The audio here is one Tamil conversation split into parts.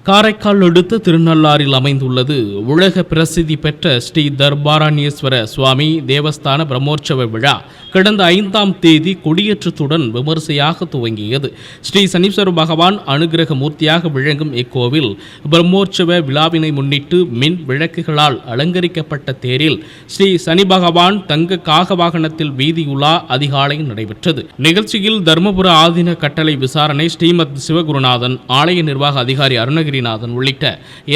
காரைக்கால் அடுத்த திருநள்ளாறில் அமைந்துள்ளது உலக பிரசித்தி பெற்ற ஸ்ரீ தர்பாரண்யேஸ்வர சுவாமி தேவஸ்தான பிரம்மோற்சவ விழா கடந்த 5ஆம் தேதி கொடியேற்றத்துடன் விமரிசையாக துவங்கியது. ஸ்ரீ சனீஸ்வர பகவான் அனுகிரக மூர்த்தியாக விளங்கும் இக்கோவில் பிரம்மோற்சவ விழாவினை முன்னிட்டு மின் விளக்குகளால் அலங்கரிக்கப்பட்ட தேரில் ஸ்ரீ சனி பகவான் தங்க காக வாகனத்தில் வீதியுலா அதிகாலை நடைபெற்றது. நிகழ்ச்சியில் தர்மபுர ஆதீன கட்டளை விசாரணை ஸ்ரீமத் சிவகுருநாதன், ஆலய நிர்வாக அதிகாரி அருணகிரிநாதன் உள்ளிட்ட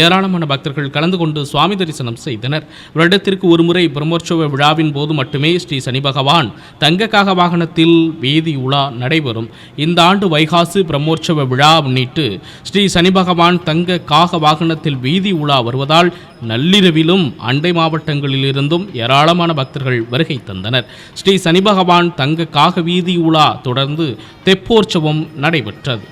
ஏராளமான பக்தர்கள் கலந்து கொண்டு சுவாமி தரிசனம் செய்தனர். வருடத்திற்கு ஒருமுறை பிரம்மோற்சவ விழாவின் போது மட்டுமே ஸ்ரீ சனி பகவான் தங்க காக வாகனத்தில் வீதி உலா நடைபெறும். இந்த ஆண்டு வைகாசி பிரம்மோற்சவ விழா முன்னிட்டு ஸ்ரீ சனி பகவான் தங்க காக வாகனத்தில் வீதி உலா வருவதால் நள்ளிரவிலும் அண்டை மாவட்டங்களிலிருந்தும் ஏராளமான பக்தர்கள் வருகை தந்தனர். ஸ்ரீ சனி பகவான் தங்க காக வீதி உலா தொடர்ந்து தெப்போற்சவம் நடைபெற்றது.